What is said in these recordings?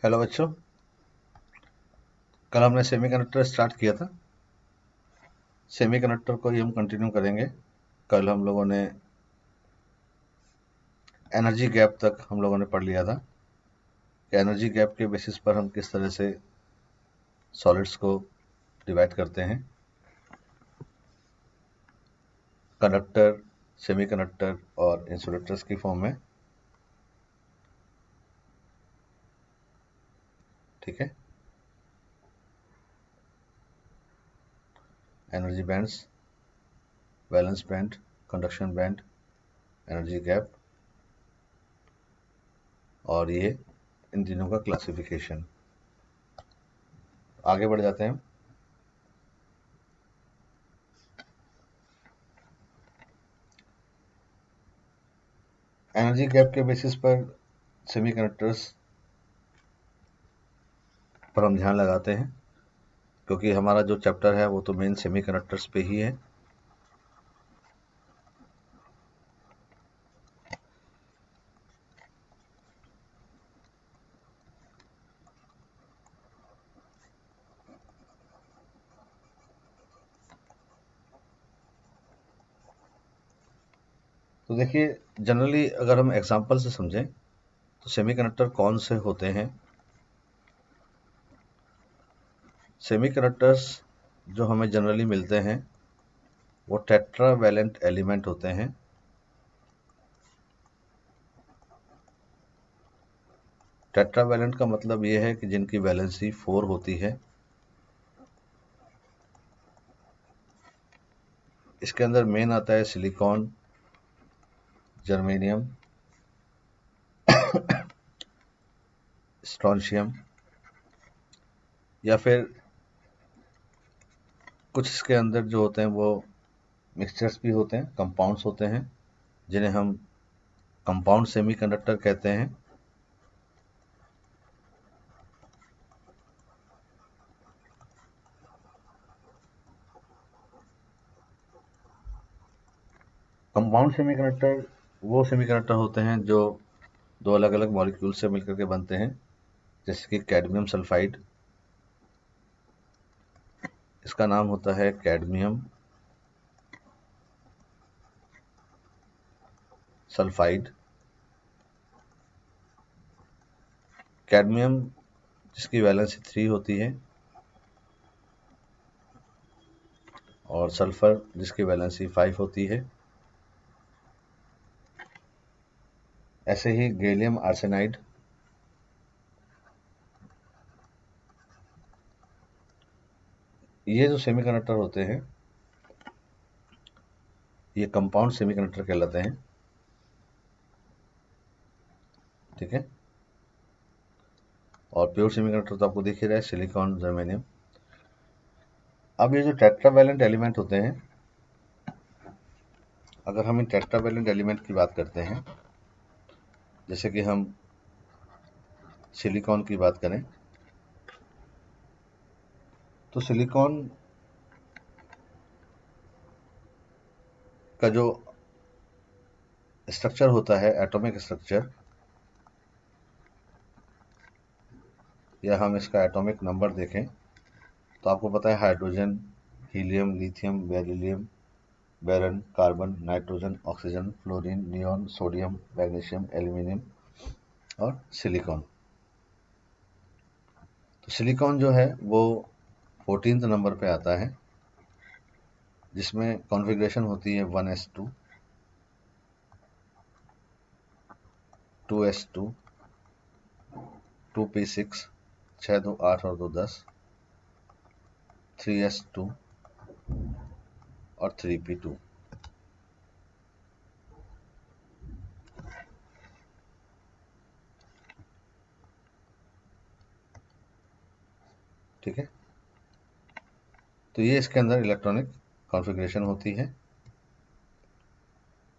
Hello बच्चों, कल हमने सेमीकंडक्टर स्टार्ट किया था। सेमीकंडक्टर को ही हम कंटिन्यू करेंगे। कल हम लोगों ने एनर्जी गैप तक हम लोगों ने पढ़ लिया था कि एनर्जी गैप के बेसिस पर हम किस तरह से सॉलिड्स को डिवाइड करते हैं, कंडक्टर, सेमीकंडक्टर और इंसुलेटर्स की फॉर्म में। ठीक है, energy bands, valence band, conduction band, energy gap, और ये इन तीनों का क्लासिफिकेशन। आगे बढ़ जाते हैं। एनर्जी गैप के बेसिस पर सेमीकंडक्टर्स पर हम ध्यान लगाते हैं, क्योंकि हमारा जो चैप्टर है वो तो मेन सेमीकंडक्टर्स पे ही है। तो देखिए, जनरली अगर हम एग्जांपल से समझें तो सेमीकंडक्टर कौन से होते हैं। सेमीकंडक्टर्स जो हमें जनरली मिलते हैं वो टेट्रावैलेंट एलिमेंट होते हैं। टेट्रावैलेंट का मतलब ये है कि जिनकी वैलेंसी 4 होती है। इसके अंदर मेन आता है सिलिकॉन, जर्मेनियम, स्ट्रोंशियम, या फिर कुछ इसके अंदर जो होते हैं वो मिक्सचर्स भी होते हैं, कंपाउंड्स होते हैं, जिन्हें हम कंपाउंड सेमीकंडक्टर कहते हैं। कंपाउंड सेमीकंडक्टर वो सेमीकंडक्टर होते हैं जो दो अलग अलग मॉलिक्यूल से मिलकर के बनते हैं, जैसे कि कैडमियम सल्फाइड। इसका नाम होता है कैडमियम सल्फाइड। कैडमियम जिसकी वैलेंसी 3 होती है, और सल्फर जिसकी वैलेंसी 5 होती है। ऐसे ही गैलियम आर्सेनाइड, ये जो सेमीकंडक्टर होते हैं ये कंपाउंड सेमीकंडक्टर कहलाते हैं। ठीक है, और प्योर सेमीकंडक्टर तो आपको दिख ही रहा है, सिलिकॉन, जर्मेनियम। अब ये जो टेट्रावैलेंट एलिमेंट होते हैं, अगर हम इन टेट्रावैलेंट एलिमेंट की बात करते हैं, जैसे कि हम सिलिकॉन की बात करें, तो सिलिकॉन का जो स्ट्रक्चर होता है, एटॉमिक स्ट्रक्चर, या हम इसका एटॉमिक नंबर देखें तो आपको पता है hydrogen, helium, lithium, beryllium, boron, carbon, nitrogen, oxygen, fluorine, neon, sodium, magnesium, aluminium और सिलिकॉन। तो सिलिकॉन जो है वो 14th नंबर पे आता है, जिसमें कॉन्फ़िगरेशन होती है 1s2, 2s2, 2p6, 6 2 8 और 2 10, 3s2 और 3p2। ठीक है, तो ये इसके अंदर इलेक्ट्रॉनिक कॉन्फ़िगरेशन होती है।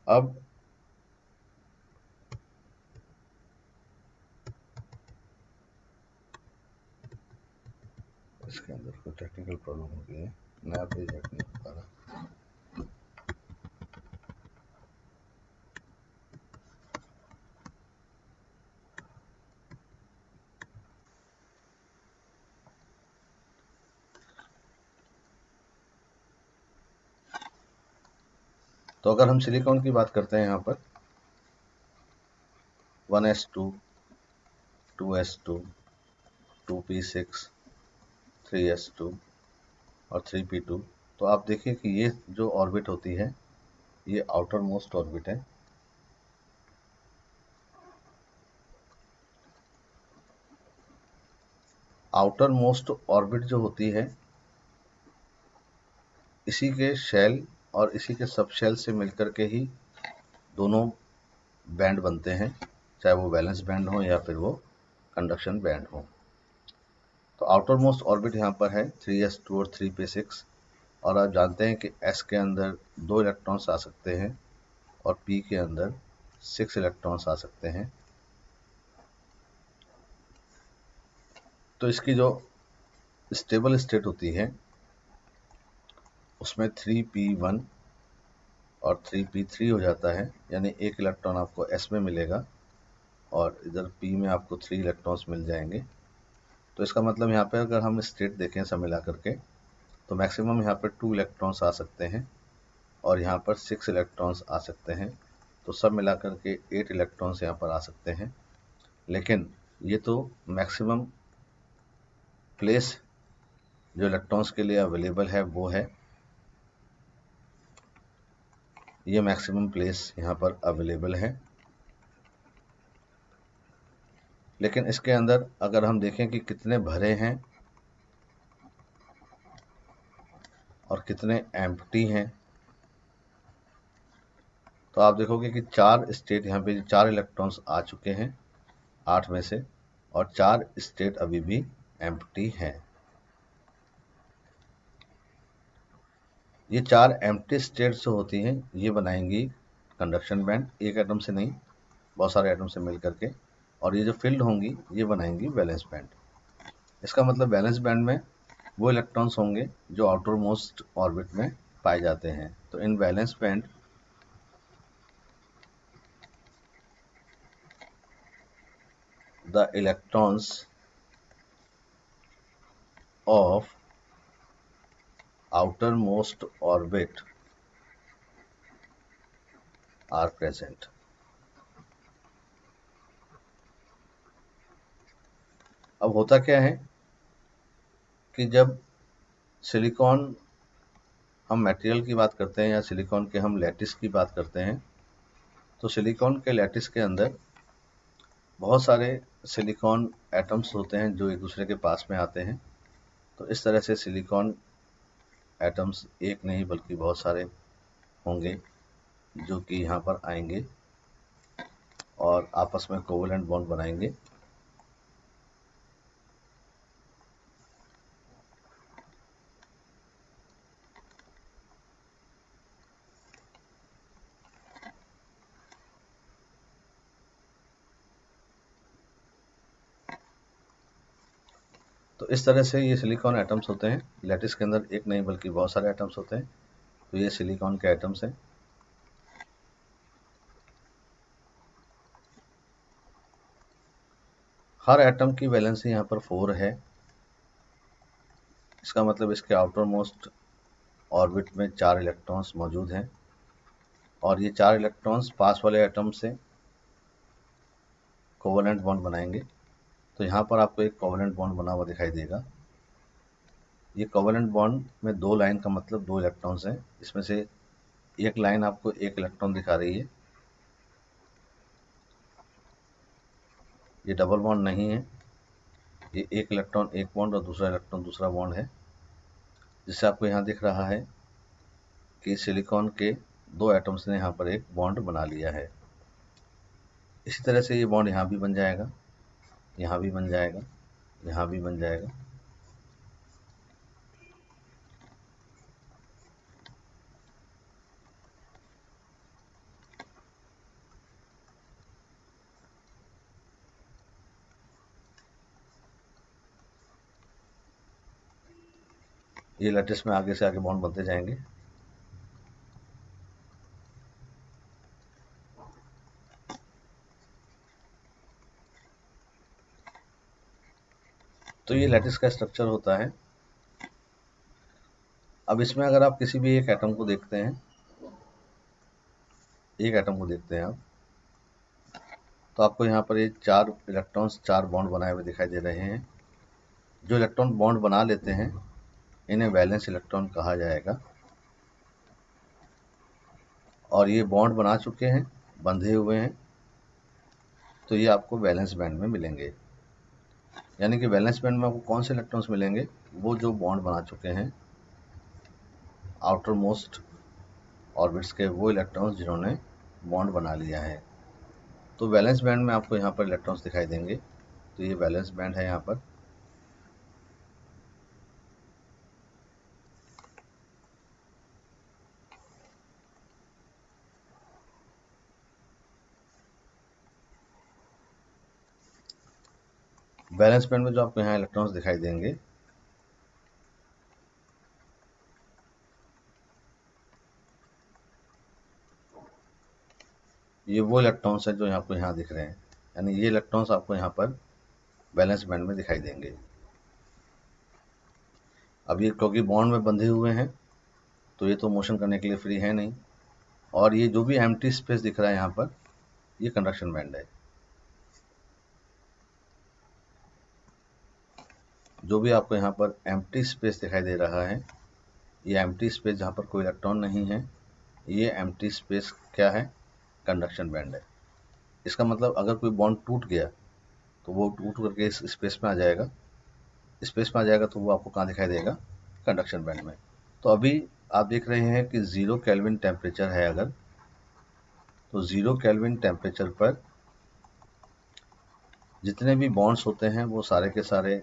अब इसके अंदर कोई टेक्निकल प्रॉब्लम हो गई है, नया पेज ऐड नहीं हो पा रहा। तो अगर हम सिलिकॉन की बात करते हैं यहाँ पर 1s2, 2s2, 2p6, 3s2 और 3p2, तो आप देखिए कि ये जो ऑर्बिट होती है ये आउटर मोस्ट ऑर्बिट है। आउटर मोस्ट ऑर्बिट जो होती है इसी के शेल और इसी के सब शेल से मिलकर के ही दोनों बैंड बनते हैं, चाहे वो वैलेंस बैंड हो या फिर वो कंडक्शन बैंड हो। तो आउटर मोस्ट ऑर्बिट यहाँ पर है 3s2 और 3p6, और आप जानते हैं कि s के अंदर 2 इलेक्ट्रॉन्स आ सकते हैं और p के अंदर 6 इलेक्ट्रॉन्स आ सकते हैं। तो इसकी जो स्टेबल स्टेट होती है उसमें 3p1 और 3p3 हो जाता है, यानी एक इलेक्ट्रॉन आपको s में मिलेगा और इधर p में आपको 3 इलेक्ट्रॉन्स मिल जाएंगे। तो इसका मतलब यहाँ पे अगर हम स्टेट देखें सब मिला करके तो मैक्सिमम यहाँ पर 2 इलेक्ट्रॉन्स आ सकते हैं और यहाँ पर 6 इलेक्ट्रॉन्स आ सकते हैं। तो सब मिला करके 8 इलेक्ट्रॉन्स यहाँ पर आ सकते हैं। लेकिन ये तो मैक्सिमम प्लेस जो इलेक्ट्रॉन्स के लिए अवेलेबल है वो है, ये मैक्सिमम प्लेस यहाँ पर अवेलेबल है। लेकिन इसके अंदर अगर हम देखें कि कितने भरे हैं और कितने एम्प्टी हैं, तो आप देखोगे कि 4 स्टेट यहाँ पे 4 इलेक्ट्रॉन्स आ चुके हैं 8 में से, और 4 स्टेट अभी भी एम्प्टी हैं। ये 4 एम्प्टी स्टेट्स जो होती हैं ये बनाएंगी कंडक्शन बैंड, एक एटम से नहीं बहुत सारे एटम से मिल करके, और ये जो फिल्ड होंगी ये बनाएंगी वैलेंस बैंड। इसका मतलब वैलेंस बैंड में वो इलेक्ट्रॉन्स होंगे जो आउटर मोस्ट ऑर्बिट में पाए जाते हैं। तो इन valence band the electrons of outermost orbit are present। अब होता क्या है कि जब सिलिकॉन हम मटेरियल की बात करते हैं या सिलिकॉन के हम लैटिस की बात करते हैं, तो सिलिकॉन के लैटिस के अंदर बहुत सारे सिलिकॉन एटम्स होते हैं जो एक दूसरे के पास में आते हैं। तो इस तरह से सिलिकॉन एटम्स एक नहीं बल्कि बहुत सारे होंगे जो कि यहाँ पर आएंगे और आपस में कोवलेंट बॉन्ड बनाएंगे। तो इस तरह से ये सिलिकॉन एटम्स होते हैं। लैटिस के अंदर एक नहीं बल्कि बहुत सारे एटम्स होते हैं। तो ये सिलिकॉन के एटम्स हैं। हर एटम की वैलेंसी यहाँ पर 4 है। इसका मतलब इसके आउटर मोस्ट ऑर्बिट में 4 इलेक्ट्रॉन्स मौजूद हैं और ये 4 इलेक्ट्रॉन्स पास वाले एटम से कोवलेंट बॉन्ड बनाएंगे। तो यहाँ पर आपको एक कोवलेंट बॉन्ड बना हुआ दिखाई देगा। ये कोवलेंट बॉन्ड में 2 लाइन का मतलब 2 इलेक्ट्रॉन्स हैं। इसमें से एक लाइन आपको 1 इलेक्ट्रॉन दिखा रही है, ये डबल बॉन्ड नहीं है, ये एक इलेक्ट्रॉन एक बॉन्ड और दूसरा इलेक्ट्रॉन दूसरा बॉन्ड है। जिससे आपको यहाँ दिख रहा है कि सिलिकॉन के 2 एटम्स ने यहाँ पर एक बॉन्ड बना लिया है। इसी तरह से ये बॉन्ड यहाँ भी बन जाएगा, यहाँ भी बन जाएगा, यहाँ भी बन जाएगा। ये लैटिस में आगे से आगे बॉन्ड बनते जाएंगे। तो ये लैटिस का स्ट्रक्चर होता है। अब इसमें अगर आप किसी भी एक एटम को देखते हैं एक एटम को देखते हैं आप, तो आपको यहाँ पर ये 4 इलेक्ट्रॉन्स 4 बॉन्ड बनाए हुए दिखाई दे रहे हैं। जो इलेक्ट्रॉन बॉन्ड बना लेते हैं इन्हें वैलेंस इलेक्ट्रॉन कहा जाएगा, और ये बॉन्ड बना चुके हैं, बंधे हुए हैं, तो ये आपको वैलेंस बैंड में मिलेंगे। यानी कि वैलेंस बैंड में आपको कौन से इलेक्ट्रॉन्स मिलेंगे? वो जो बॉन्ड बना चुके हैं आउटर मोस्ट ऑर्बिट्स के, वो इलेक्ट्रॉन्स जिन्होंने बॉन्ड बना लिया है। तो वैलेंस बैंड में आपको यहाँ पर इलेक्ट्रॉन्स दिखाई देंगे। तो ये वैलेंस बैंड है। यहाँ पर वैलेंस बैंड में जो आपको यहाँ इलेक्ट्रॉन्स दिखाई देंगे, ये वो इलेक्ट्रॉन्स हैं जो आपको यहाँ दिख रहे हैं। यानी ये इलेक्ट्रॉन्स आपको यहाँ पर वैलेंस बैंड में दिखाई देंगे। अब ये क्योंकि बॉन्ड में बंधे हुए हैं तो ये तो मोशन करने के लिए फ्री है नहीं, और ये जो भी एम्प्टी स्पेस दिख रहा है यहाँ पर, ये कंडक्शन बैंड है। जो भी आपको यहाँ पर एम्प्टी स्पेस दिखाई दे रहा है, ये एम्प्टी स्पेस जहाँ पर कोई इलेक्ट्रॉन नहीं है, ये एम्प्टी स्पेस क्या है? कंडक्शन बैंड है। इसका मतलब अगर कोई बॉन्ड टूट गया तो वो टूट करके इस स्पेस में आ जाएगा, स्पेस में आ जाएगा तो वो आपको कहाँ दिखाई देगा? कंडक्शन बैंड में। तो अभी आप देख रहे हैं कि 0 केल्विन टेम्परेचर है अगर, तो 0 केल्विन टेम्परेचर पर जितने भी बॉन्ड्स होते हैं वो सारे के सारे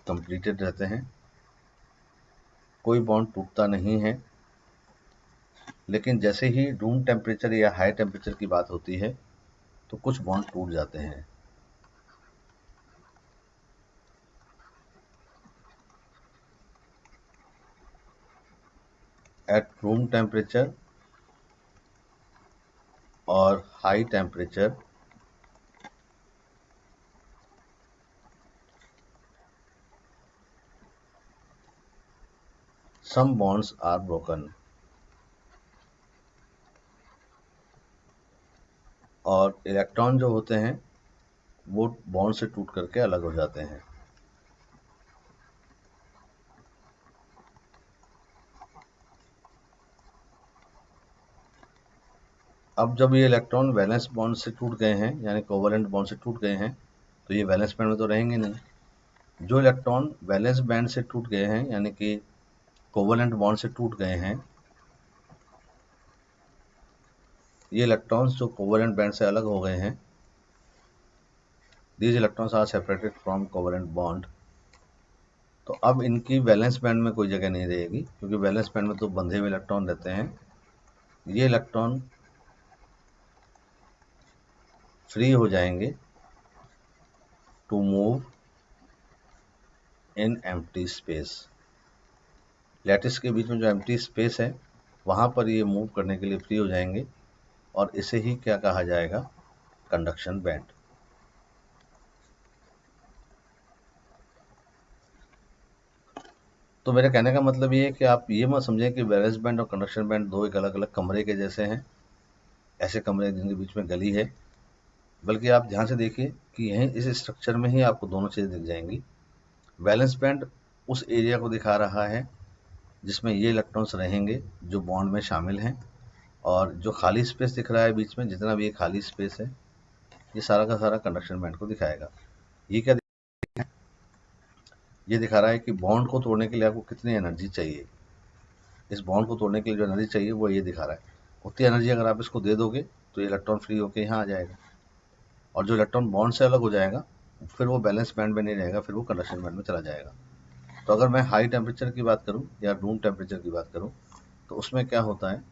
कंप्लीटेड रहते हैं, कोई बॉन्ड टूटता नहीं है। लेकिन जैसे ही रूम टेम्परेचर या हाई टेम्परेचर की बात होती है तो कुछ बॉन्ड टूट जाते हैं। एट रूम टेम्परेचर और high temperature some bonds are broken, और इलेक्ट्रॉन जो होते हैं वो बॉन्ड से टूट करके अलग हो जाते हैं। अब जब ये इलेक्ट्रॉन वैलेंस बॉन्ड से टूट गए हैं, यानी कोवलेंट बॉन्ड से टूट गए हैं, तो ये वैलेंस बैंड में तो रहेंगे नहीं। जो इलेक्ट्रॉन वैलेंस बैंड से टूट गए हैं, यानी कि कोवलेंट बॉन्ड से टूट गए हैं, ये इलेक्ट्रॉन्स जो कोवलेंट बैंड से अलग हो गए हैं, these electrons are separated from covalent bond, तो अब इनकी वैलेंस बैंड में कोई जगह नहीं रहेगी, क्योंकि वैलेंस बैंड में तो बंधे हुए इलेक्ट्रॉन रहते हैं। ये इलेक्ट्रॉन फ्री हो जाएंगे to move in empty space. Lattice के बीच में जो एम्प्टी स्पेस है वहाँ पर ये मूव करने के लिए फ्री हो जाएंगे, और इसे ही क्या कहा जाएगा? Conduction band. तो मेरे कहने का मतलब ये है कि आप ये मत समझें कि वैलेंस बैंड और कंडक्शन बैंड दो एक अलग अलग कमरे के जैसे हैं, ऐसे कमरे जिनके बीच में गली है। बल्कि आप ध्यान से देखिए कि यहीं इस स्ट्रक्चर में ही आपको दोनों चीज़ें दिख जाएंगी। वैलेंस बैंड उस एरिया को दिखा रहा है जिसमें ये इलेक्ट्रॉन्स रहेंगे जो बॉन्ड में शामिल हैं, और जो खाली स्पेस दिख रहा है बीच में, जितना भी ये खाली स्पेस है, ये सारा का सारा कंडक्शन बैंड को दिखाएगा। ये क्या ये दिखा रहा है कि बॉन्ड को तोड़ने के लिए आपको कितनी एनर्जी चाहिए। इस बॉन्ड को तोड़ने के लिए जो एनर्जी चाहिए वो ये दिखा रहा है। उतनी एनर्जी अगर आप इसको दे दोगे तो ये इलेक्ट्रॉन फ्री होकर यहाँ आ जाएगा, और जो इलेक्ट्रॉन बॉन्ड से अलग हो जाएगा फिर वो बैलेंस बैंड में नहीं रहेगा, फिर वो कंडक्शन बैंड में चला जाएगा। तो अगर मैं हाई टेम्परेचर की बात करूँ या रूम टेम्परेचर की बात करूँ तो उसमें क्या होता है?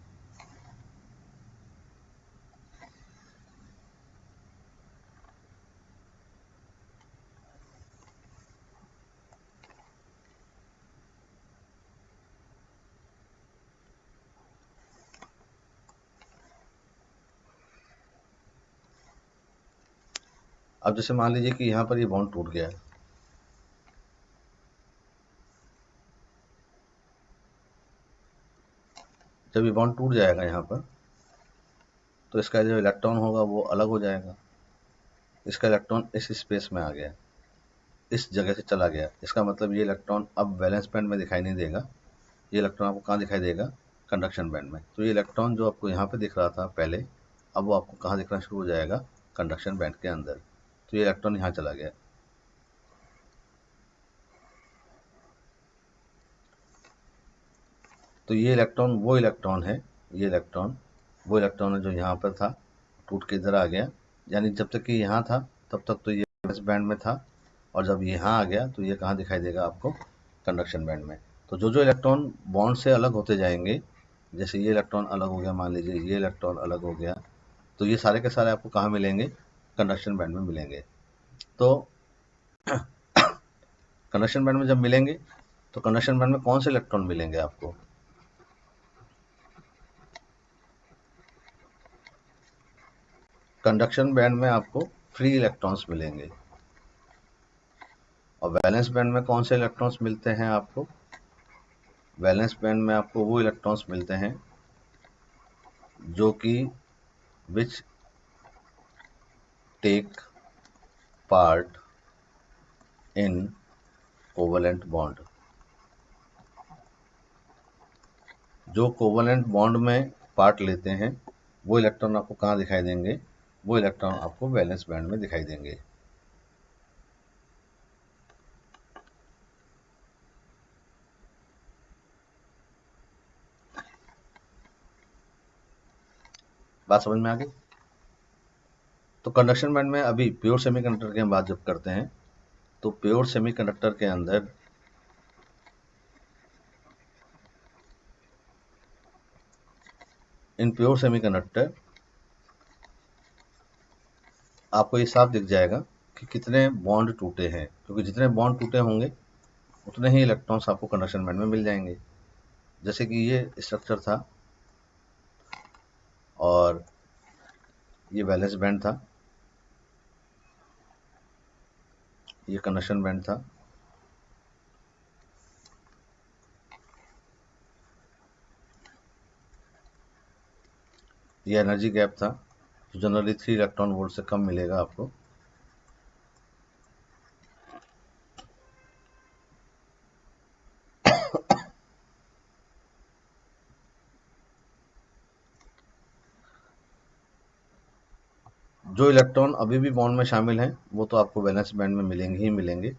अब जैसे मान लीजिए कि यहाँ पर ये बॉन्ड टूट गया है, जब ये बॉन्ड टूट जाएगा यहाँ पर, तो इसका जो इलेक्ट्रॉन होगा वो अलग हो जाएगा। इसका इलेक्ट्रॉन इस स्पेस में आ गया, इस जगह से चला गया। इसका मतलब ये इलेक्ट्रॉन अब वैलेंस बैंड में दिखाई नहीं देगा, ये इलेक्ट्रॉन आपको कहाँ दिखाई देगा, कंडक्शन बैंड में। तो ये इलेक्ट्रॉन जो आपको यहाँ पे दिख रहा था पहले, अब वो आपको कहाँ दिखना शुरू हो जाएगा, कंडक्शन बैंड के अंदर। तो ये इलेक्ट्रॉन यहाँ चला गया। तो ये इलेक्ट्रॉन वो इलेक्ट्रॉन है, ये इलेक्ट्रॉन वो इलेक्ट्रॉन है जो यहाँ पर था, टूट के इधर आ गया। यानी जब तक कि यहाँ था तब तक तो ये वैलेंस बैंड में था, और जब यहाँ आ गया तो ये कहाँ दिखाई देगा आपको, कंडक्शन बैंड में। तो जो जो इलेक्ट्रॉन बॉन्ड से अलग होते जाएंगे, जैसे ये इलेक्ट्रॉन अलग हो गया, मान लीजिए ये इलेक्ट्रॉन अलग हो गया, तो ये सारे के सारे आपको कहाँ मिलेंगे, कंडक्शन बैंड में मिलेंगे। तो कंडक्शन बैंड में जब मिलेंगे तो कंडक्शन बैंड में कौन से इलेक्ट्रॉन मिलेंगे आपको, कंडक्शन बैंड में आपको फ्री इलेक्ट्रॉन्स मिलेंगे। और वैलेंस बैंड में कौन से इलेक्ट्रॉन्स मिलते हैं आपको, वैलेंस बैंड में आपको वो इलेक्ट्रॉन्स मिलते हैं जो कि which take part in covalent bond. जो कोवलेंट बॉन्ड में पार्ट लेते हैं वो इलेक्ट्रॉन आपको कहाँ दिखाई देंगे, वो इलेक्ट्रॉन आपको वैलेंस बैंड में दिखाई देंगे। बात समझ में आ गई। तो कंडक्शन बैंड में अभी प्योर सेमीकंडक्टर की हम बात जब करते हैं, तो प्योर सेमीकंडक्टर के अंदर इन प्योर सेमीकंडक्टर आपको ये साफ दिख जाएगा कि कितने बॉन्ड टूटे हैं, क्योंकि जितने बॉन्ड टूटे होंगे उतने ही इलेक्ट्रॉन्स आपको कंडक्शन बैंड में मिल जाएंगे। जैसे कि ये स्ट्रक्चर था और ये वैलेंस बैंड था, ये कंडक्शन बैंड था, ये एनर्जी गैप था जो जनरली 3 इलेक्ट्रॉन वोल्ट से कम मिलेगा आपको। जो इलेक्ट्रॉन अभी भी बॉन्ड में शामिल हैं वो तो आपको वैलेंस बैंड में मिलेंगे ही मिलेंगे।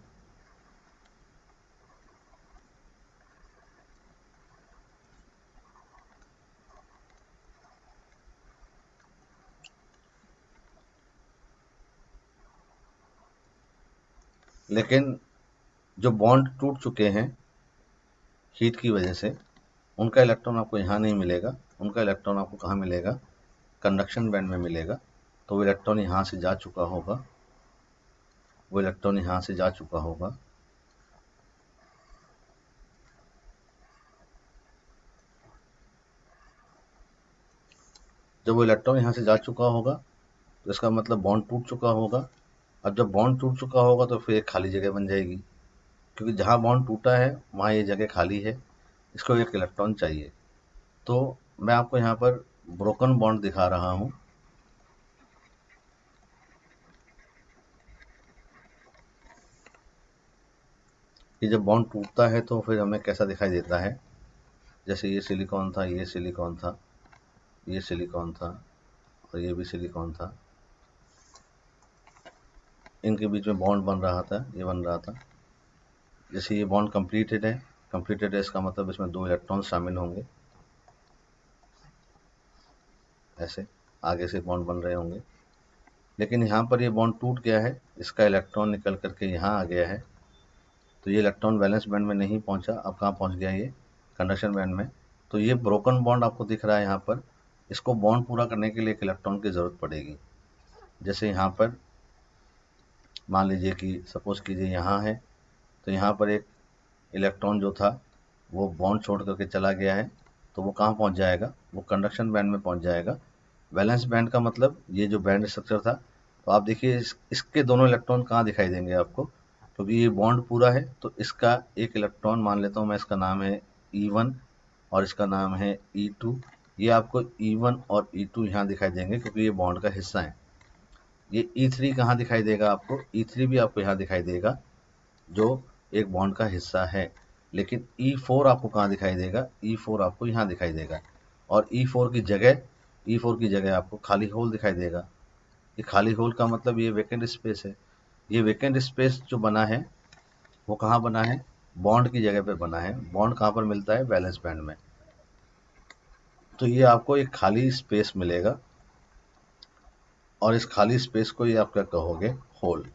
लेकिन जो बॉन्ड टूट चुके हैं हीट की वजह से, उनका इलेक्ट्रॉन आपको यहाँ नहीं मिलेगा, उनका इलेक्ट्रॉन आपको कहाँ मिलेगा, कंडक्शन बैंड में मिलेगा। तो वो इलेक्ट्रॉन यहाँ से जा चुका होगा, वो इलेक्ट्रॉन यहाँ से जा चुका होगा, जब वो इलेक्ट्रॉन यहाँ से जा चुका होगा तो इसका मतलब बॉन्ड टूट चुका होगा। अब जब बॉन्ड टूट चुका होगा तो फिर एक खाली जगह बन जाएगी, क्योंकि जहाँ बॉन्ड टूटा है वहाँ ये जगह खाली है, इसको एक इलेक्ट्रॉन चाहिए। तो मैं आपको यहाँ पर ब्रोकन बॉन्ड दिखा रहा हूँ। कि जब बॉन्ड टूटता है तो फिर हमें कैसा दिखाई देता है, जैसे ये सिलिकॉन था, ये सिलिकॉन था, ये सिलिकॉन था और ये भी सिलिकॉन था, इनके बीच में बॉन्ड बन रहा था, ये बन रहा था। जैसे ये बॉन्ड कंप्लीटेड है, कंप्लीटेड है इसका मतलब इसमें 2 इलेक्ट्रॉन शामिल होंगे, ऐसे आगे से बॉन्ड बन रहे होंगे। लेकिन यहाँ पर ये बॉन्ड टूट गया है, इसका इलेक्ट्रॉन निकल करके यहाँ आ गया है, तो ये इलेक्ट्रॉन वैलेंस बैंड में नहीं पहुँचा, अब कहाँ पहुँच गया, ये कंडक्शन बैंड में। तो ये ब्रोकन बॉन्ड आपको दिख रहा है यहाँ पर, इसको बॉन्ड पूरा करने के लिए एक इलेक्ट्रॉन की ज़रूरत पड़ेगी। जैसे यहाँ पर मान लीजिए कि सपोज कीजिए यहाँ है, तो यहाँ पर एक इलेक्ट्रॉन जो था वो बॉन्ड छोड़ करके चला गया है, तो वो कहाँ पहुँच जाएगा, वो कंडक्शन बैंड में पहुँच जाएगा। वैलेंस बैंड का मतलब ये जो बैंड स्ट्रक्चर था, तो आप देखिए इसके दोनों इलेक्ट्रॉन कहाँ दिखाई देंगे आपको, क्योंकि ये बॉन्ड पूरा है तो इसका एक इलेक्ट्रॉन मान लेता हूँ मैं, इसका नाम है E1 और इसका नाम है E2, ये आपको E1 और E2 यहाँ दिखाई देंगे क्योंकि ये बॉन्ड का हिस्सा है। ये E3 कहाँ दिखाई देगा आपको? E3 भी आपको यहाँ दिखाई देगा जो एक बॉन्ड का हिस्सा है। लेकिन E4 आपको कहाँ दिखाई देगा? E4 आपको यहाँ दिखाई देगा। और E4 की जगह आपको खाली होल दिखाई देगा। ये खाली होल का मतलब ये वेकेंट स्पेस है। ये वेकेंट स्पेस जो बना है वो कहाँ बना है? बॉन्ड की जगह पे बना है। बॉन्ड कहाँ पर मिलता है? वैलेंस बैंड में। तो ये आपको एक खाली स्पेस मिलेगा और इस खाली स्पेस को ये आप क्या कहोगे? होल।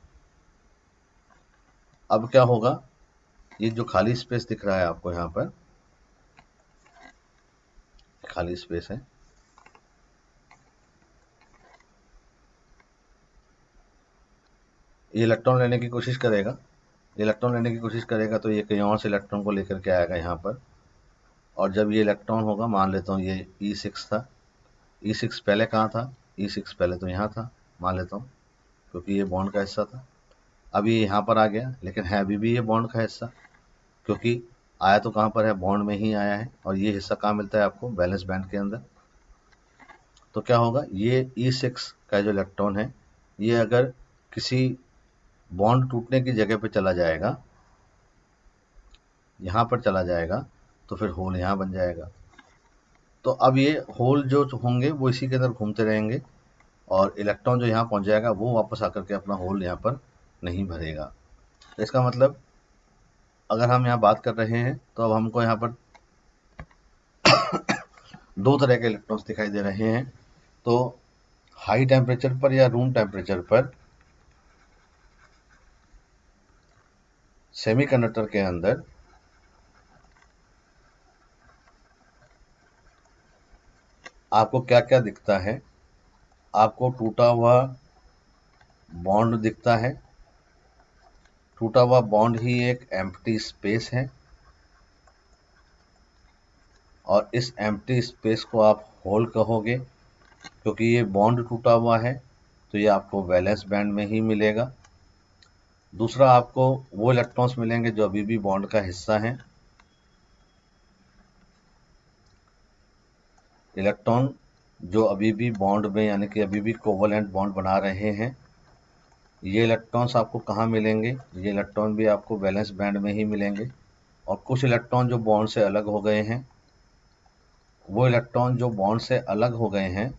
अब क्या होगा? ये जो खाली स्पेस दिख रहा है आपको यहाँ पर, खाली स्पेस है, ये इलेक्ट्रॉन लेने की कोशिश करेगा। इलेक्ट्रॉन लेने की कोशिश करेगा तो ये कहीं और से इलेक्ट्रॉन को लेकर के आएगा यहाँ पर। और जब ये इलेक्ट्रॉन होगा, मान लेता हूँ ये E6 था। E6 पहले कहाँ था? E6 पहले तो यहाँ था, मान लेता हूँ, क्योंकि ये बॉन्ड का हिस्सा था। अब ये यहाँ पर आ गया, लेकिन है अभी भी ये बॉन्ड का हिस्सा, क्योंकि आया तो कहाँ पर है? बॉन्ड में ही आया है। और ये हिस्सा कहाँ मिलता है आपको? वैलेंस बैंड के अंदर। तो क्या होगा? ये E6 का जो इलेक्ट्रॉन है, ये अगर किसी बॉन्ड टूटने की जगह पे चला जाएगा, यहाँ पर चला जाएगा, तो फिर होल यहाँ बन जाएगा। तो अब ये होल जो होंगे वो इसी के अंदर घूमते रहेंगे और इलेक्ट्रॉन जो यहाँ पहुँच जाएगा वो वापस आकर के अपना होल यहाँ पर नहीं भरेगा। तो इसका मतलब अगर हम यहाँ बात कर रहे हैं तो अब हमको यहाँ पर दो तरह के इलेक्ट्रॉन्स दिखाई दे रहे हैं। तो हाई टेम्परेचर पर या रूम टेम्परेचर पर सेमीकंडक्टर के अंदर आपको क्या क्या दिखता है? आपको टूटा हुआ बॉन्ड दिखता है। टूटा हुआ बॉन्ड ही एक एम्प्टी स्पेस है और इस एम्प्टी स्पेस को आप होल कहोगे, क्योंकि ये बॉन्ड टूटा हुआ है तो ये आपको वैलेंस बैंड में ही मिलेगा। दूसरा, आपको वो इलेक्ट्रॉन्स मिलेंगे जो अभी भी बॉन्ड का हिस्सा हैं। इलेक्ट्रॉन जो अभी भी बॉन्ड में, यानी कि अभी भी कोवलेंट बॉन्ड बना रहे हैं, ये इलेक्ट्रॉन्स आपको कहाँ मिलेंगे? ये इलेक्ट्रॉन भी आपको वैलेंस बैंड में ही मिलेंगे। और कुछ इलेक्ट्रॉन जो बॉन्ड से अलग हो गए हैं, वो इलेक्ट्रॉन जो बॉन्ड से अलग हो गए हैं,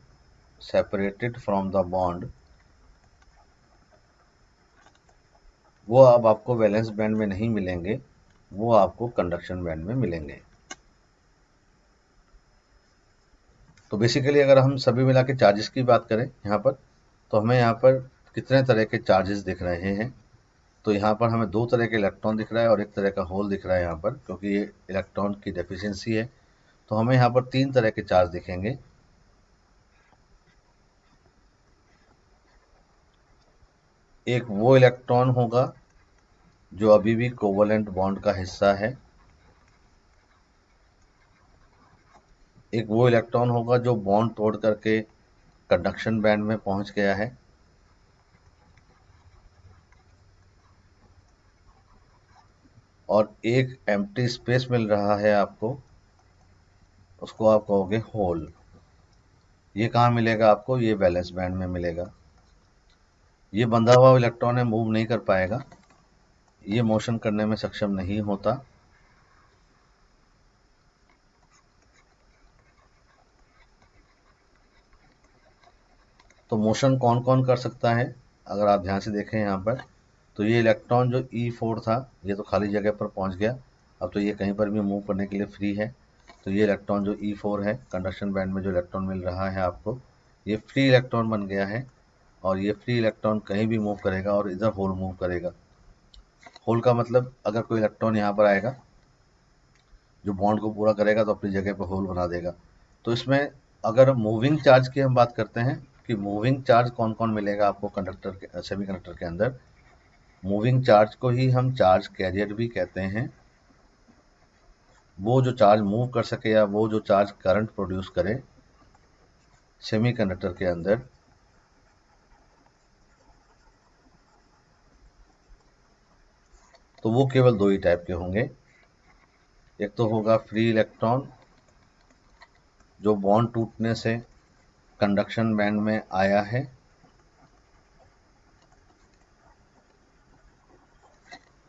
सेपरेटेड फ्रॉम द बॉन्ड, वो अब आपको वैलेंस बैंड में नहीं मिलेंगे, वो आपको कंडक्शन बैंड में मिलेंगे। तो बेसिकली अगर हम सभी मिला के चार्जेस की बात करें यहाँ पर, तो हमें यहाँ पर कितने तरह के चार्जेस दिख रहे हैं? तो यहाँ पर हमें दो तरह के इलेक्ट्रॉन दिख रहा है और एक तरह का होल दिख रहा है यहाँ पर, क्योंकि ये इलेक्ट्रॉन की डेफिशिएंसी है। तो हमें यहाँ पर तीन तरह के चार्ज दिखेंगे। एक वो इलेक्ट्रॉन होगा जो अभी भी कोवलेंट बॉन्ड का हिस्सा है। एक वो इलेक्ट्रॉन होगा जो बॉन्ड तोड़ करके कंडक्शन बैंड में पहुंच गया है। और एक एम्प्टी स्पेस मिल रहा है आपको, उसको आप कहोगे होल। ये कहाँ मिलेगा आपको? ये वैलेंस बैंड में मिलेगा। ये बंधा हुआ इलेक्ट्रॉन है, मूव नहीं कर पाएगा, ये मोशन करने में सक्षम नहीं होता। तो मोशन कौन कौन कर सकता है? अगर आप ध्यान से देखें यहाँ पर, तो ये इलेक्ट्रॉन जो E4 था, ये तो खाली जगह पर पहुँच गया। अब तो ये कहीं पर भी मूव करने के लिए फ्री है। तो ये इलेक्ट्रॉन जो E4 है, कंडक्शन बैंड में जो इलेक्ट्रॉन मिल रहा है आपको, ये फ्री इलेक्ट्रॉन बन गया है। और ये फ्री इलेक्ट्रॉन कहीं भी मूव करेगा और इधर होल मूव करेगा। होल का मतलब, अगर कोई इलेक्ट्रॉन यहाँ पर आएगा जो बॉन्ड को पूरा करेगा तो अपनी जगह पर होल बना देगा। तो इसमें अगर मूविंग चार्ज की हम बात करते हैं कि मूविंग चार्ज कौन कौन मिलेगा आपको कंडक्टर के, सेमीकंडक्टर के अंदर, मूविंग चार्ज को ही हम चार्ज कैरियर भी कहते हैं। वो जो चार्ज मूव कर सके या वो जो चार्ज करंट प्रोड्यूस करे सेमीकंडक्टर के अंदर, तो वो केवल दो ही टाइप के होंगे। एक तो होगा फ्री इलेक्ट्रॉन जो बॉन्ड टूटने से कंडक्शन बैंड में आया है,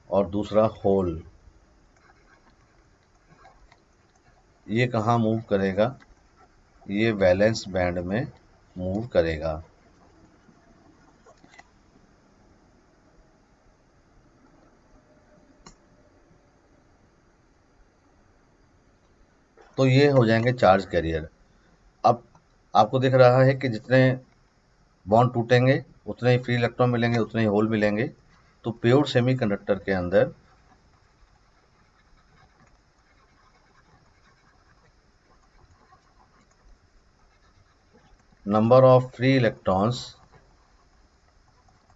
और दूसरा होल। ये कहाँ मूव करेगा? ये वैलेंस बैंड में मूव करेगा। तो ये हो जाएंगे चार्ज कैरियर। अब आपको दिख रहा है कि जितने बॉन्ड टूटेंगे उतने ही फ्री इलेक्ट्रॉन मिलेंगे, उतने ही होल मिलेंगे। तो प्योर सेमीकंडक्टर के अंदर number of free electrons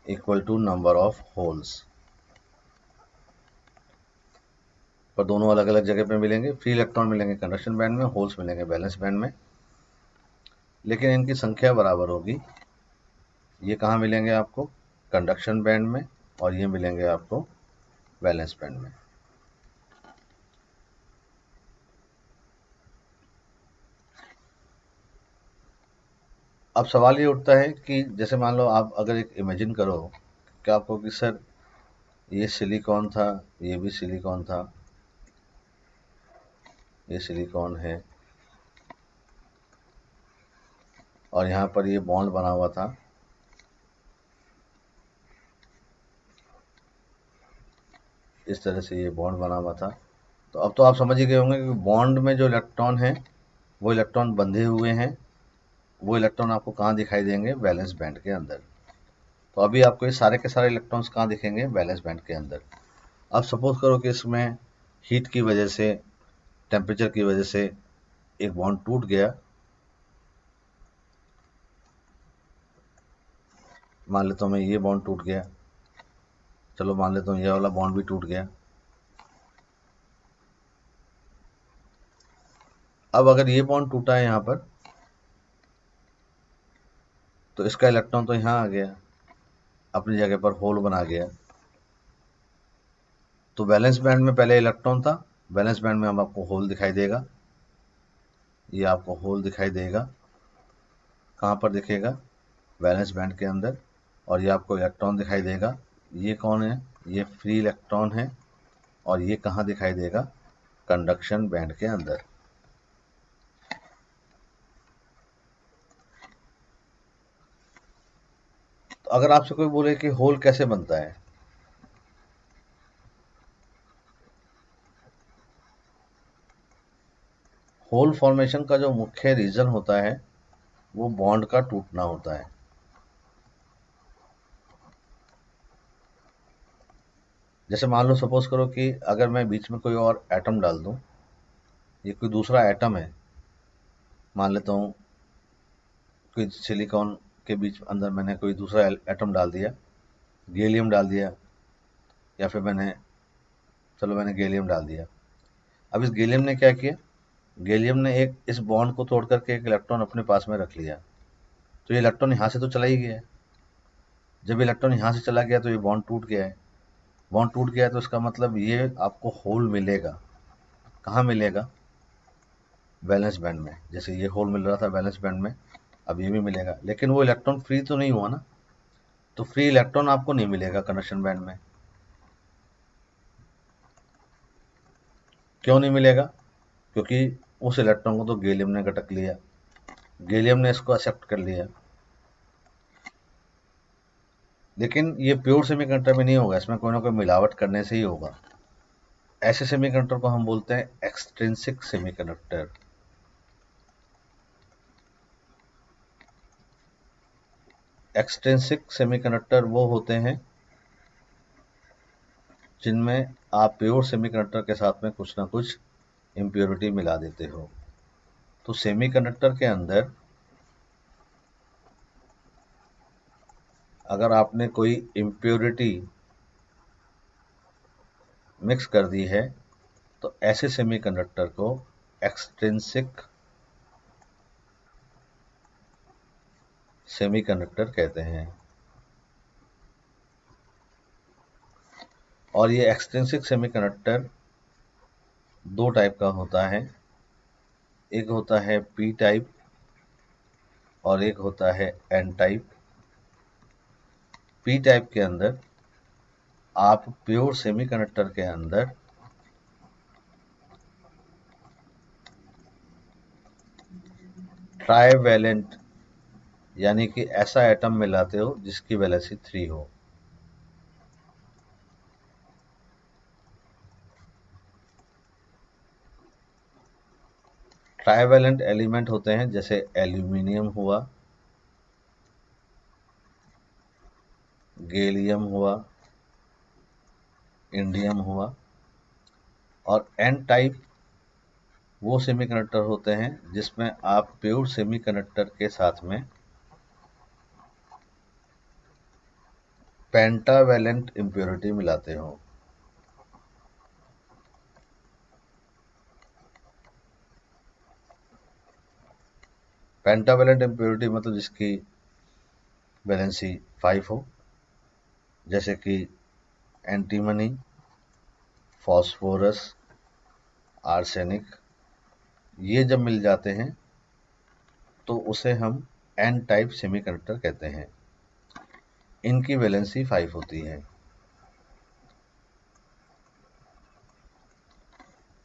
equal to number of holes. पर दोनों अलग अलग जगह पे मिलेंगे। फ्री इलेक्ट्रॉन मिलेंगे कंडक्शन बैंड में, होल्स मिलेंगे वैलेंस बैंड में, लेकिन इनकी संख्या बराबर होगी। ये कहाँ मिलेंगे आपको? कंडक्शन बैंड में, और ये मिलेंगे आपको वैलेंस बैंड में। अब सवाल ये उठता है कि जैसे मान लो आप अगर एक इमेजिन करो कि आपको कि सर ये सिलिकॉन था, ये भी सिलिकॉन था, ये सिलिकॉन है, और यहाँ पर ये बॉन्ड बना हुआ था। इस तरह से ये बॉन्ड बना हुआ था। तो अब तो आप समझ ही गए होंगे कि बॉन्ड में जो इलेक्ट्रॉन है वो इलेक्ट्रॉन बंधे हुए हैं, वो इलेक्ट्रॉन आपको कहाँ दिखाई देंगे? वैलेंस बैंड के अंदर। तो अभी आपको ये सारे के सारे इलेक्ट्रॉन्स कहाँ दिखेंगे? वैलेंस बैंड के अंदर। अब सपोज करो कि इसमें हीट की वजह से, टेम्परेचर की वजह से एक बॉन्ड टूट गया। मान लेता हूँ मैं ये बॉन्ड टूट गया, चलो मान लेता हूँ ये वाला बॉन्ड भी टूट गया। अब अगर ये बॉन्ड टूटा है यहाँ पर, तो इसका इलेक्ट्रॉन तो यहाँ आ गया, अपनी जगह पर होल बना गया। तो वैलेंस बैंड में पहले इलेक्ट्रॉन था, वैलेंस बैंड में अब आपको होल दिखाई देगा। ये आपको होल दिखाई देगा। कहाँ पर दिखेगा? वैलेंस बैंड के अंदर। और ये आपको इलेक्ट्रॉन दिखाई देगा। ये कौन है? ये फ्री इलेक्ट्रॉन है। और ये कहाँ दिखाई देगा? कंडक्शन बैंड के अंदर। तो अगर आपसे कोई बोले कि होल कैसे बनता है, होल फॉर्मेशन का जो मुख्य रीजन होता है वो बॉन्ड का टूटना होता है। जैसे मान लो सपोज करो कि अगर मैं बीच में कोई और एटम डाल दूं, ये कोई दूसरा एटम है, मान लेता हूँ कोई सिलिकॉन के बीच अंदर मैंने कोई दूसरा एटम डाल दिया, गैलियम डाल दिया, या फिर मैंने गैलियम डाल दिया। अब इस गैलियम ने क्या किया? गैलियम ने एक इस बॉन्ड को तोड़ करके एक इलेक्ट्रॉन अपने पास में रख लिया। तो ये इलेक्ट्रॉन यहाँ से तो चला ही गया है। जब इलेक्ट्रॉन यहाँ से चला गया तो ये बॉन्ड टूट गया है। बॉन्ड टूट गया है तो इसका मतलब ये आपको होल मिलेगा। कहाँ मिलेगा? वैलेंस बैंड में। जैसे ये होल मिल रहा था वैलेंस बैंड में, अब ये भी मिलेगा। लेकिन वो इलेक्ट्रॉन फ्री तो नहीं हुआ ना, तो फ्री इलेक्ट्रॉन आपको नहीं मिलेगा कंडक्शन बैंड में। क्यों नहीं मिलेगा? क्योंकि उस इलेक्ट्रॉन को तो गैलियम ने गटक लिया, गैलियम ने इसको एक्सेप्ट कर लिया। लेकिन ये प्योर सेमीकंडक्टर में नहीं होगा, इसमें कोई ना कोई मिलावट करने से ही होगा। ऐसे सेमीकंडक्टर को हम बोलते हैं एक्सट्रिंसिक सेमीकंडक्टर। एक्सट्रिंसिक सेमीकंडक्टर वो होते हैं जिनमें आप प्योर सेमीकंडक्टर के साथ में कुछ ना कुछ इम्प्योरिटी मिला देते हो। तो सेमीकंडक्टर के अंदर अगर आपने कोई इम्प्योरिटी मिक्स कर दी है तो ऐसे सेमीकंडक्टर को एक्सट्रिंसिक सेमीकंडक्टर कहते हैं। और ये एक्सट्रिंसिक सेमीकंडक्टर दो टाइप का होता है। एक होता है पी टाइप और एक होता है एन टाइप। पी टाइप के अंदर आप प्योर सेमीकंडक्टर के अंदर ट्राईवैलेंट यानी कि ऐसा एटम मिलाते हो जिसकी वैलेंसी 3 हो। ट्राईवैलेंट एलिमेंट होते हैं जैसे एल्यूमिनियम हुआ, गैलियम हुआ, इंडियम हुआ। और एन टाइप वो सेमीकंडक्टर होते हैं जिसमें आप प्योर सेमीकंडक्टर के साथ में पेंटावैलेंट इम्प्योरिटी मिलाते हो। पेंटावैलेंट इम्प्योरिटी मतलब जिसकी वैलेंसी 5 हो, जैसे कि एंटीमनी, फॉस्फोरस, आर्सेनिक। ये जब मिल जाते हैं तो उसे हम एन टाइप सेमीकंडक्टर कहते हैं। इनकी वैलेंसी 5 होती है,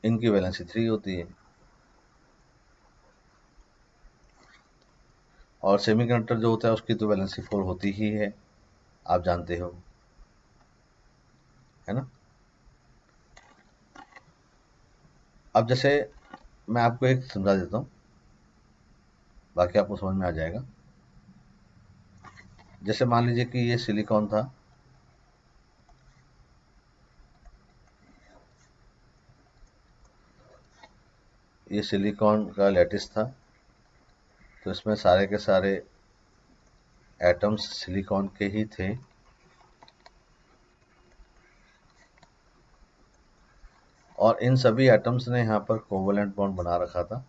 इनकी वैलेंसी 3 होती है। और सेमीकंडक्टर जो होता है उसकी तो वैलेंसी 4 होती ही है, आप जानते हो, है ना। अब जैसे मैं आपको एक समझा देता हूँ, बाकी आपको समझ में आ जाएगा। जैसे मान लीजिए कि ये सिलिकॉन था, ये सिलिकॉन का लैटिस था, तो इसमें सारे के सारे एटम्स सिलिकॉन के ही थे। और इन सभी एटम्स ने यहाँ पर कोवलेंट बॉन्ड बना रखा था।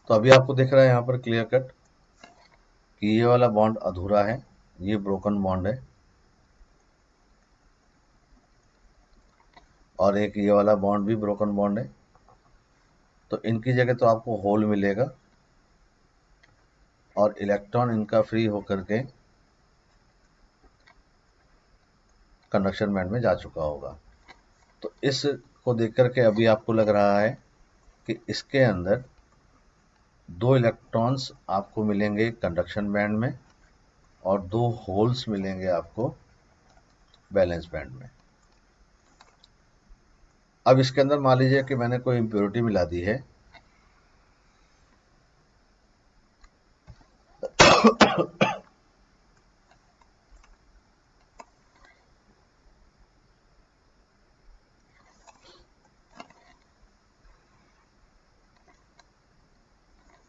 तो अभी आपको दिख रहा है यहाँ पर क्लियर कट कि ये वाला बॉन्ड अधूरा है, ये ब्रोकन बॉन्ड है, और एक ये वाला बॉन्ड भी ब्रोकन बॉन्ड है। तो इनकी जगह तो आपको होल मिलेगा और इलेक्ट्रॉन इनका फ्री होकर के कंडक्शन बैंड में जा चुका होगा। तो इस को देख करके अभी आपको लग रहा है कि इसके अंदर 2 इलेक्ट्रॉन्स आपको मिलेंगे कंडक्शन बैंड में और 2 होल्स मिलेंगे आपको वैलेंस बैंड में। अब इसके अंदर मान लीजिए कि मैंने कोई इम्प्योरिटी मिला दी है,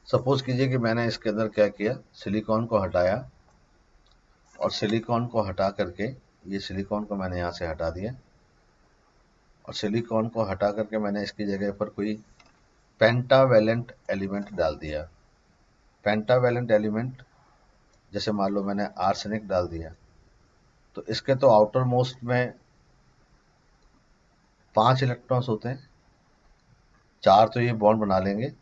सपोज कीजिए कि मैंने इसके अंदर क्या किया, सिलिकॉन को हटाया और सिलिकॉन को हटा करके ये सिलिकॉन को मैंने यहाँ से हटा दिया और सिलिकॉन को हटा करके मैंने इसकी जगह पर कोई पेंटावैलेंट एलिमेंट डाल दिया। पेंटावैलेंट एलिमेंट जैसे मान लो मैंने आर्सेनिक डाल दिया, तो इसके तो आउटर मोस्ट में 5 इलेक्ट्रॉन्स होते हैं, 4 तो ये बॉन्ड बना लेंगे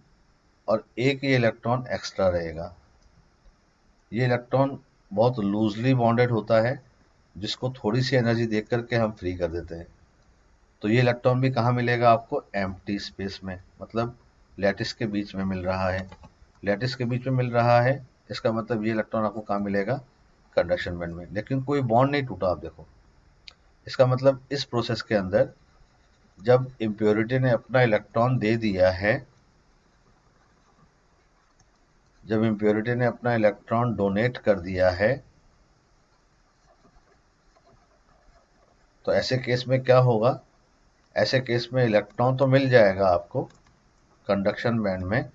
और एक ये इलेक्ट्रॉन एक्स्ट्रा रहेगा। ये इलेक्ट्रॉन बहुत लूजली बॉन्डेड होता है, जिसको थोड़ी सी एनर्जी देख करके हम फ्री कर देते हैं। तो ये इलेक्ट्रॉन भी कहाँ मिलेगा आपको, एम्प्टी स्पेस में, मतलब लैटिस के बीच में मिल रहा है। लैटिस के बीच में मिल रहा है, इसका मतलब ये इलेक्ट्रॉन आपको कहाँ मिलेगा, कंडक्शन बैंड में। लेकिन कोई बॉन्ड नहीं टूटा, आप देखो। इसका मतलब इस प्रोसेस के अंदर जब इम्प्योरिटी ने अपना इलेक्ट्रॉन दे दिया है, जब इम्प्योरिटी ने अपना इलेक्ट्रॉन डोनेट कर दिया है, तो ऐसे केस में क्या होगा, ऐसे केस में इलेक्ट्रॉन तो मिल जाएगा आपको कंडक्शन बैंड में,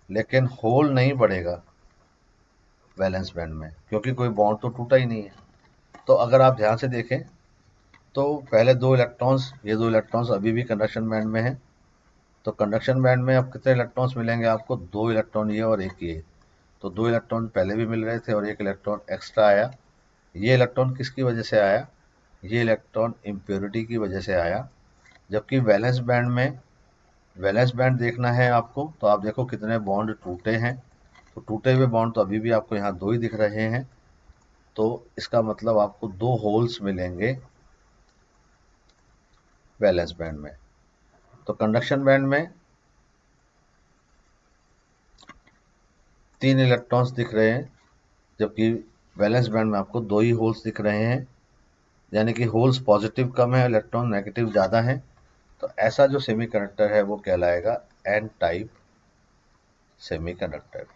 लेकिन होल नहीं बढ़ेगा वैलेंस बैंड में, क्योंकि कोई बॉन्ड तो टूटा ही नहीं है। तो अगर आप ध्यान से देखें तो पहले दो इलेक्ट्रॉन्स, ये दो इलेक्ट्रॉन्स अभी भी कंडक्शन बैंड में हैं। तो कंडक्शन बैंड में अब कितने इलेक्ट्रॉन्स मिलेंगे आपको? दो इलेक्ट्रॉन ये और एक ये। तो दो इलेक्ट्रॉन पहले भी मिल रहे थे और एक इलेक्ट्रॉन एक्स्ट्रा आया। ये इलेक्ट्रॉन किसकी वजह से आया? ये इलेक्ट्रॉन इम्प्योरिटी की वजह से आया। जबकि वैलेंस बैंड में, वैलेंस बैंड देखना है आपको, तो आप देखो कितने बॉन्ड टूटे हैं। तो टूटे हुए बॉन्ड तो अभी भी आपको यहाँ दो ही दिख रहे हैं। तो इसका मतलब आपको दो होल्स मिलेंगे वैलेंस बैंड में। तो कंडक्शन बैंड में तीन इलेक्ट्रॉन्स दिख रहे हैं, जबकि वैलेंस बैंड में आपको दो ही होल्स दिख रहे हैं, यानी कि होल्स पॉजिटिव कम है, इलेक्ट्रॉन नेगेटिव ज़्यादा है। तो ऐसा जो सेमीकंडक्टर है वो कहलाएगा एन टाइप सेमीकंडक्टर।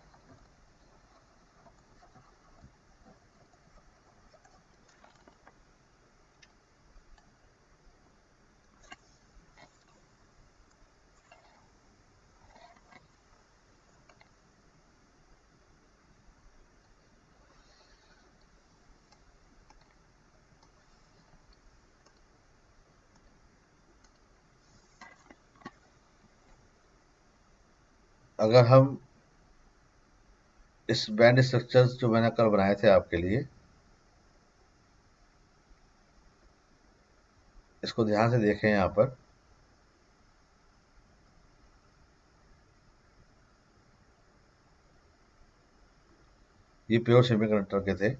अगर हम इस बैंड स्ट्रक्चर्स जो मैंने कल बनाए थे आपके लिए, इसको ध्यान से देखें। यहाँ पर ये प्योर सेमीकंडक्टर के थे।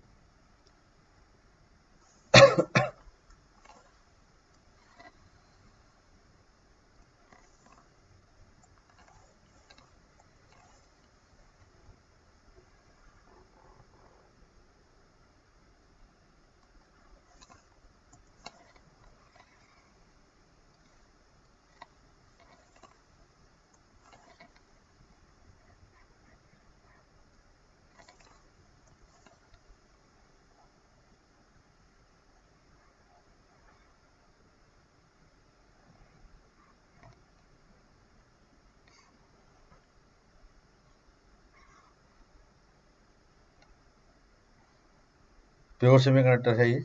प्योर सेमीकंडक्टर है ये।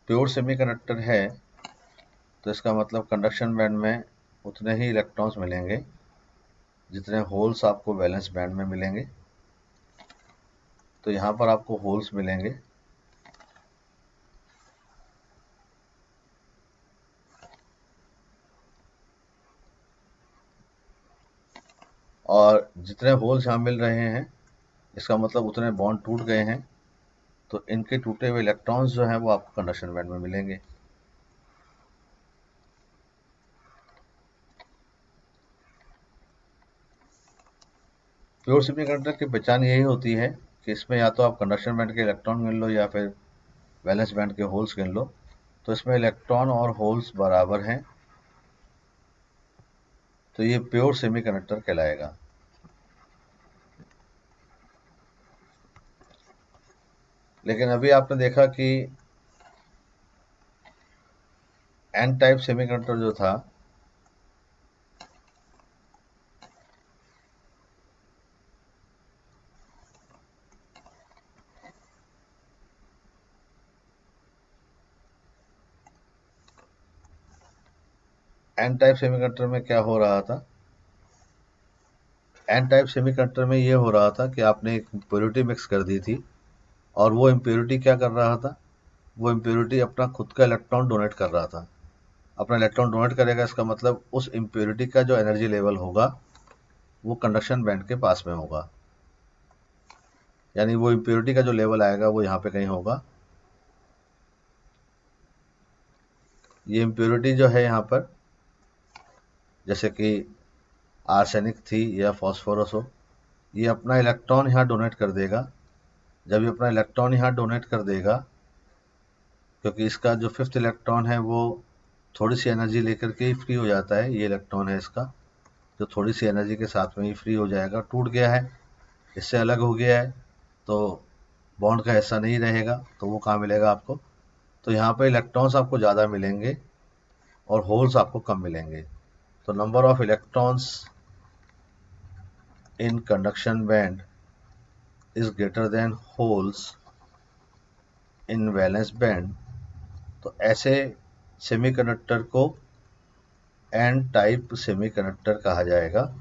प्योर सेमीकंडक्टर है तो इसका मतलब कंडक्शन बैंड में उतने ही इलेक्ट्रॉन्स मिलेंगे जितने होल्स आपको वैलेंस बैंड में मिलेंगे। तो यहाँ पर आपको होल्स मिलेंगे। और जितने होल्स यहाँ मिल रहे हैं, इसका मतलब उतने बॉन्ड टूट गए हैं। तो इनके टूटे हुए इलेक्ट्रॉन्स जो हैं वो आपको कंडक्शन बैंड में मिलेंगे। प्योर सेमीकंडक्टर की पहचान यही होती है कि इसमें या तो आप कंडक्शन बैंड के इलेक्ट्रॉन गिन लो या फिर वैलेंस बैंड के होल्स गिन लो। तो इसमें इलेक्ट्रॉन और होल्स बराबर हैं, तो ये प्योर सेमीकंडक्टर कहलाएगा। लेकिन अभी आपने देखा कि एन टाइप सेमीकंडक्टर जो था, एन टाइप सेमीकंडक्टर में क्या हो रहा था? एन टाइप सेमीकंडक्टर में ये हो रहा था कि आपने एक इम्प्योरिटी मिक्स कर दी थी, और वो इम्प्योरिटी क्या कर रहा था? वो इम्प्योरिटी अपना खुद का इलेक्ट्रॉन डोनेट कर रहा था। अपना इलेक्ट्रॉन डोनेट करेगा, इसका मतलब उस इम्प्योरिटी का जो एनर्जी लेवल होगा वो कंडक्शन बैंड के पास में होगा। यानी वो इम्प्योरिटी का जो लेवल आएगा वो यहाँ पे कहीं होगा। ये इम्प्योरिटी जो है यहाँ पर, जैसे कि आर्सेनिक थी या फॉस्फोरस हो, ये अपना इलेक्ट्रॉन यहाँ डोनेट कर देगा। जब ये अपना इलेक्ट्रॉन यहाँ डोनेट कर देगा, क्योंकि इसका जो फिफ्थ इलेक्ट्रॉन है वो थोड़ी सी एनर्जी लेकर के ही फ्री हो जाता है। ये इलेक्ट्रॉन है इसका, जो थोड़ी सी एनर्जी के साथ में ही फ्री हो जाएगा। टूट गया है, इससे अलग हो गया है, तो बॉन्ड का हिस्सा नहीं रहेगा, तो वो कहाँ मिलेगा आपको? तो यहाँ पे इलेक्ट्रॉन्स आपको ज़्यादा मिलेंगे और होल्स आपको कम मिलेंगे। तो number of electrons in conduction band is greater than holes in valence band, तो ऐसे सेमीकंडक्टर को एन टाइप सेमीकंडक्टर कहा जाएगा।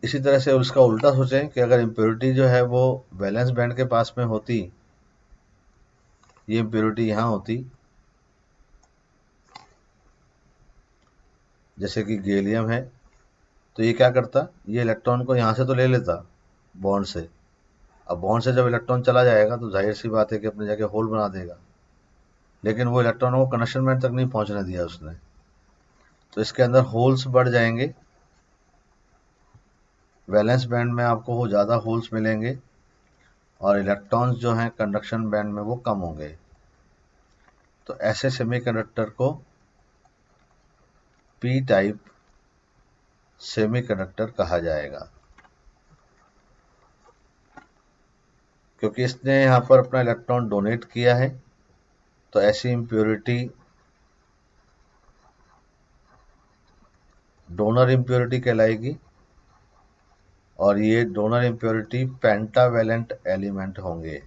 इसी तरह से उसका उल्टा सोचें कि अगर इम्प्योरिटी जो है वो वैलेंस बैंड के पास में होती, ये इम्प्योरिटी यहाँ होती, जैसे कि गैलियम है, तो ये क्या करता, ये इलेक्ट्रॉन को यहाँ से तो ले लेता बॉन्ड से। अब बॉन्ड से जब इलेक्ट्रॉन चला जाएगा तो जाहिर सी बात है कि अपनी जगह होल बना देगा, लेकिन वो इलेक्ट्रॉनों को कंडक्शन बैंड तक नहीं पहुंचने दिया उसने, तो इसके अंदर होल्स बढ़ जाएंगे। वैलेंस बैंड में आपको ज़्यादा होल्स मिलेंगे और इलेक्ट्रॉन्स जो हैं कंडक्शन बैंड में वो कम होंगे। तो ऐसे सेमीकंडक्टर को पी टाइप सेमीकंडक्टर कहा जाएगा, क्योंकि इसने यहाँ पर अपना इलेक्ट्रॉन डोनेट किया है। तो ऐसी इम्प्योरिटी डोनर इम्प्योरिटी कहलाएगी, और ये डोनर इम्प्योरिटी पेंटावैलेंट एलिमेंट होंगे।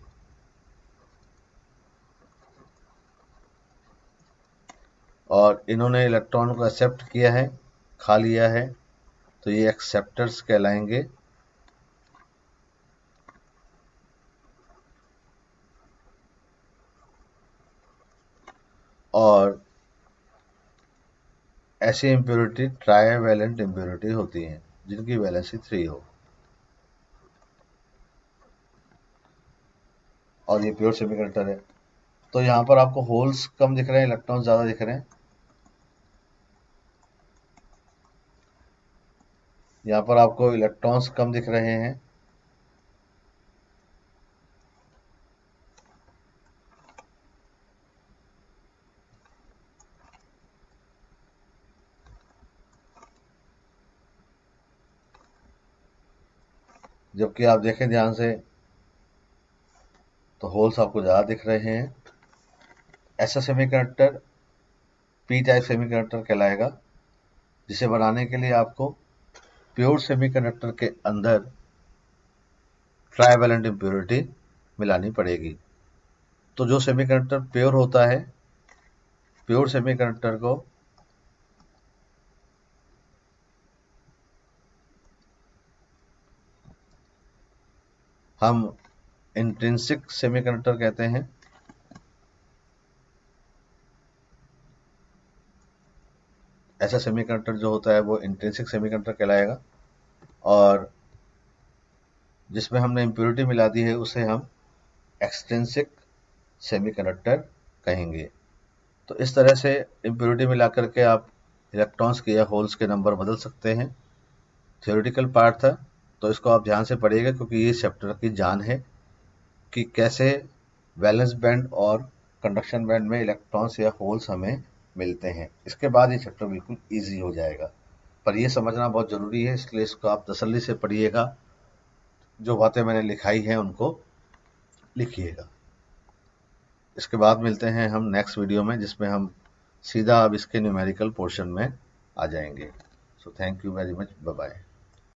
और इन्होंने इलेक्ट्रॉन को एक्सेप्ट किया है, खा लिया है, तो ये एक्सेप्टर्स कहलाएंगे। और ऐसी इम्प्योरिटी ट्राइवैलेंट इम्प्योरिटी होती हैं, जिनकी वैलेंसी 3 हो, और ये प्योर सेमीकंडक्टर है। तो यहाँ पर आपको होल्स कम दिख रहे हैं, इलेक्ट्रॉन ज़्यादा दिख रहे हैं। यहाँ पर आपको इलेक्ट्रॉन्स कम दिख रहे हैं, जबकि आप देखें ध्यान से तो होल्स आपको ज़्यादा दिख रहे हैं। ऐसा सेमीकंडक्टर पी टाइप सेमीकंडक्टर कहलाएगा, जिसे बनाने के लिए आपको प्योर सेमीकंडक्टर के अंदर ट्राइवैलेंट इम्प्योरिटी मिलानी पड़ेगी। तो जो सेमीकंडक्टर प्योर होता है, प्योर सेमीकंडक्टर को हम इंट्रिंसिक सेमीकंडक्टर कहते हैं। ऐसा सेमीकंडक्टर जो होता है वो इंट्रिंसिक सेमीकंडक्टर कहलाएगा, और जिसमें हमने इम्प्योरिटी मिला दी है उसे हम एक्सट्रिंसिक सेमीकंडक्टर कहेंगे। तो इस तरह से इम्प्योरिटी मिला करके आप इलेक्ट्रॉन्स के या होल्स के नंबर बदल सकते हैं। थ्योरेटिकल पार्ट था, तो इसको आप ध्यान से पढ़िएगा, क्योंकि ये चैप्टर की जान है कि कैसे वैलेंस बैंड और कंडक्शन बैंड में इलेक्ट्रॉन्स या होल्स हमें मिलते हैं। इसके बाद ये चैप्टर बिल्कुल ईजी हो जाएगा, पर ये समझना बहुत ज़रूरी है, इसलिए इसको आप तसल्ली से पढ़िएगा। जो बातें मैंने लिखाई हैं उनको लिखिएगा। इसके बाद मिलते हैं हम नेक्स्ट वीडियो में, जिसमें हम सीधा अब इसके न्यूमेरिकल पोर्शन में आ जाएंगे। So thank you very much, bye bye.